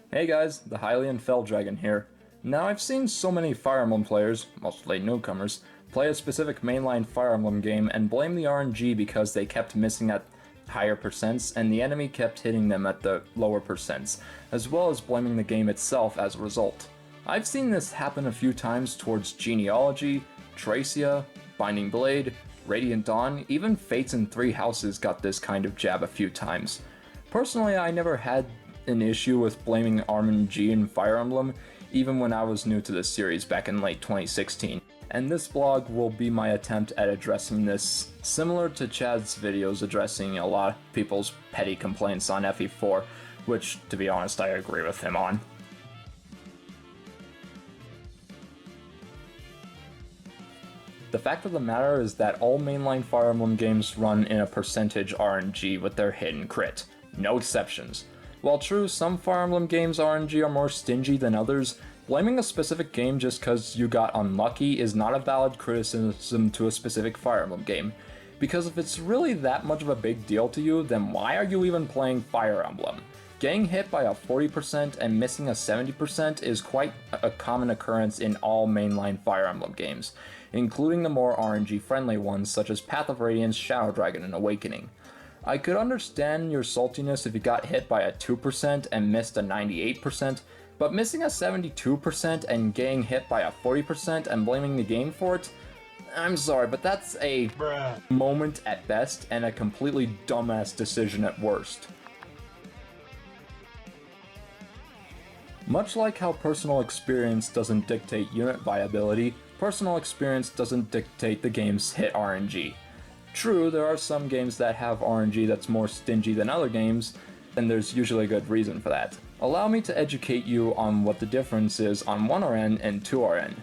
Hey guys, the Hylian Fell dragon here. Now I've seen so many Fire Emblem players, mostly newcomers, play a specific mainline Fire Emblem game and blame the RNG because they kept missing at higher percents and the enemy kept hitting them at the lower percents, as well as blaming the game itself as a result. I've seen this happen a few times towards Genealogy, Tracia, Binding Blade, Radiant Dawn, even Fates in Three Houses got this kind of jab a few times. Personally, I never had an issue with blaming RNG in Fire Emblem, even when I was new to this series back in late 2016. And this blog will be my attempt at addressing this, similar to Chad's videos addressing a lot of people's petty complaints on FE4, which, to be honest, I agree with him on. The fact of the matter is that all mainline Fire Emblem games run in a percentage RNG with their hit and crit. No exceptions. While true, some Fire Emblem games RNG are more stingy than others, blaming a specific game just cause you got unlucky is not a valid criticism to a specific Fire Emblem game. Because if it's really that much of a big deal to you, then why are you even playing Fire Emblem? Getting hit by a 40% and missing a 70% is quite a common occurrence in all mainline Fire Emblem games, including the more RNG friendly ones such as Path of Radiance, Shadow Dragon, and Awakening. I could understand your saltiness if you got hit by a 2% and missed a 98%, but missing a 72% and getting hit by a 40% and blaming the game for it? I'm sorry, but that's a moment at best and a completely dumbass decision at worst. Much like how personal experience doesn't dictate unit viability, personal experience doesn't dictate the game's hit RNG. True, there are some games that have RNG that's more stingy than other games, and there's usually a good reason for that. Allow me to educate you on what the difference is on 1RN and 2RN.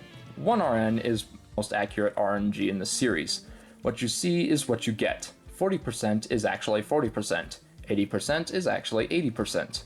1RN is most accurate RNG in the series. What you see is what you get. 40% is actually 40%. 80% is actually 80%.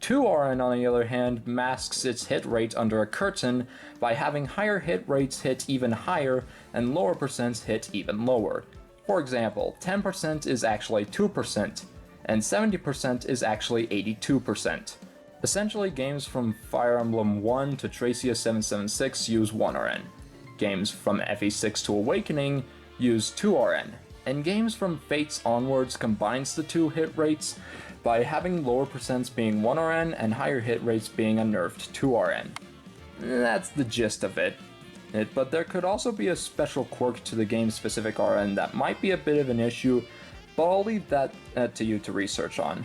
2RN, on the other hand, masks its hit rate under a curtain by having higher hit rates hit even higher and lower percents hit even lower. For example, 10% is actually 2%, and 70% is actually 82%. Essentially, games from Fire Emblem 1 to Tracia 776 use 1RN. Games from FE6 to Awakening use 2RN, and games from Fates onwards combines the two hit rates by having lower percents being 1RN and higher hit rates being a nerfed 2RN. That's the gist of it. But there could also be a special quirk to the game-specific RN that might be a bit of an issue, but I'll leave that to you to research on.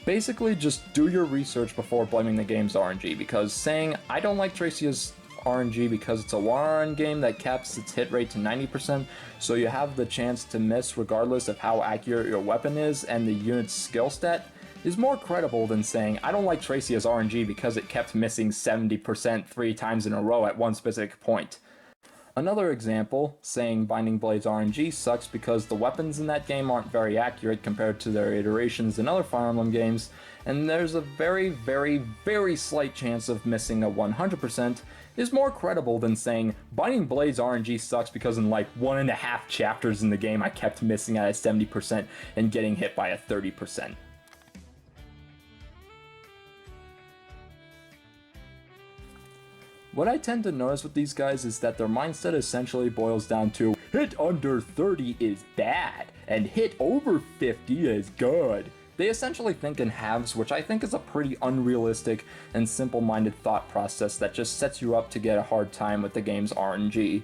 Basically, just do your research before blaming the game's RNG, because saying, I don't like Tracia's RNG because it's a 1RN game that caps its hit rate to 90%, so you have the chance to miss regardless of how accurate your weapon is and the unit's skill stat, is more credible than saying, I don't like Tracia's RNG because it kept missing 70% 3 times in a row at one specific point. Another example, saying Binding Blade's RNG sucks because the weapons in that game aren't very accurate compared to their iterations in other Fire Emblem games, and there's a very, very, very slight chance of missing a 100%, is more credible than saying Binding Blade's RNG sucks because in like 1.5 chapters in the game I kept missing at a 70% and getting hit by a 30%. What I tend to notice with these guys is that their mindset essentially boils down to hit under 30 is bad, and hit over 50 is good. They essentially think in halves, which I think is a pretty unrealistic and simple-minded thought process that just sets you up to get a hard time with the game's RNG.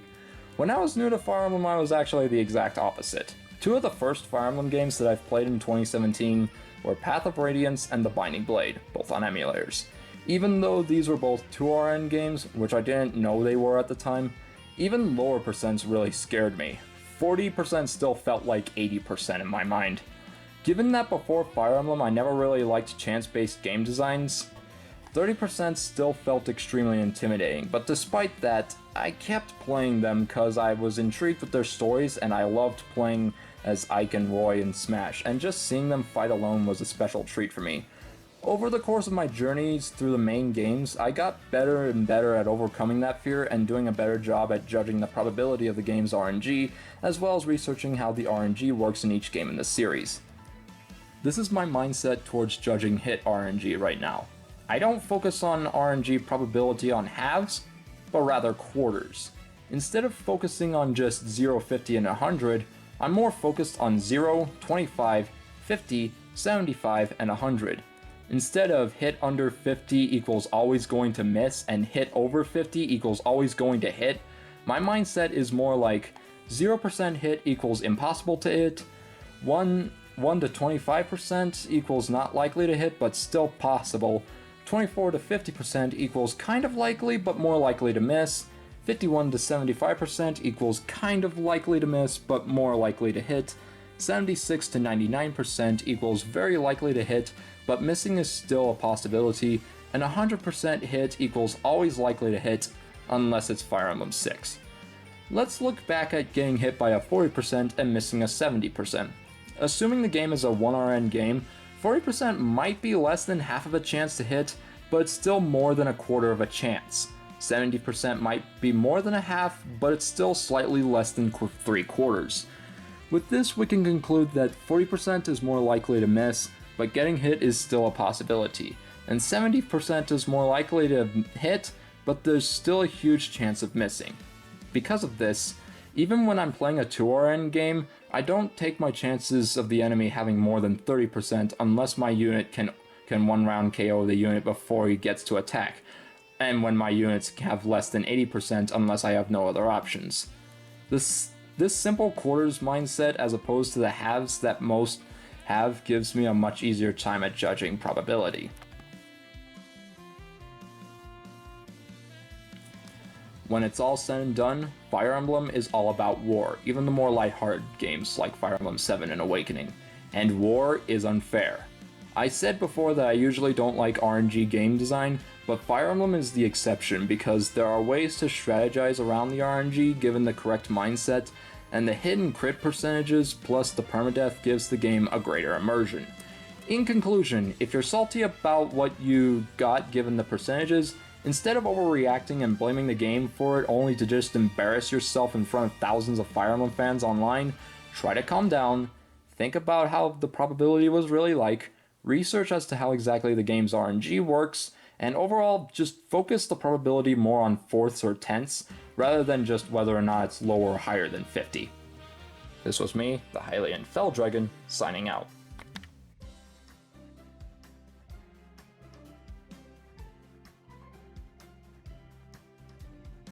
When I was new to Fire Emblem, I was actually the exact opposite. Two of the first Fire Emblem games that I've played in 2017 were Path of Radiance and The Binding Blade, both on emulators. Even though these were both 2RN games, which I didn't know they were at the time, even lower percents really scared me. 40% still felt like 80% in my mind. Given that before Fire Emblem I never really liked chance-based game designs, 30% still felt extremely intimidating, but despite that, I kept playing them cause I was intrigued with their stories and I loved playing as Ike and Roy in Smash, and just seeing them fight alone was a special treat for me. Over the course of my journeys through the main games, I got better and better at overcoming that fear and doing a better job at judging the probability of the game's RNG, as well as researching how the RNG works in each game in the series. This is my mindset towards judging hit RNG right now. I don't focus on RNG probability on halves, but rather quarters. Instead of focusing on just 0, 50, and 100, I'm more focused on 0, 25, 50, 75, and 100. Instead of hit under 50 equals always going to miss and hit over 50 equals always going to hit, my mindset is more like 0% hit equals impossible to hit, 1 to 25% equals not likely to hit but still possible, 24 to 50% equals kind of likely but more likely to miss, 51 to 75% equals kind of likely to miss but more likely to hit, 76 to 99% equals very likely to hit but missing is still a possibility, and 100% hit equals always likely to hit unless it's Fire Emblem 6. Let's look back at getting hit by a 40% and missing a 70%. Assuming the game is a 1RN game, 40% might be less than half of a chance to hit, but it's still more than a quarter of a chance. 70% might be more than a half, but it's still slightly less than 3/4. With this, we can conclude that 40% is more likely to miss, but getting hit is still a possibility, and 70% is more likely to hit, but there's still a huge chance of missing. Because of this, even when I'm playing a 2RN game, I don't take my chances of the enemy having more than 30% unless my unit can one round KO the unit before he gets to attack, and when my units have less than 80% unless I have no other options. This simple quarters mindset as opposed to the halves that most have gives me a much easier time at judging probability. When it's all said and done, Fire Emblem is all about war, even the more lighthearted games like Fire Emblem 7 and Awakening. And war is unfair. I said before that I usually don't like RNG game design, but Fire Emblem is the exception because there are ways to strategize around the RNG given the correct mindset, and the hidden crit percentages plus the permadeath gives the game a greater immersion. In conclusion, if you're salty about what you got given the percentages, instead of overreacting and blaming the game for it only to just embarrass yourself in front of thousands of Fire Emblem fans online, try to calm down, think about how the probability was really like, research as to how exactly the game's RNG works, and overall just focus the probability more on fourths or tenths rather than just whether or not it's lower or higher than 50. This was me, the Hylian Fell Dragon, signing out.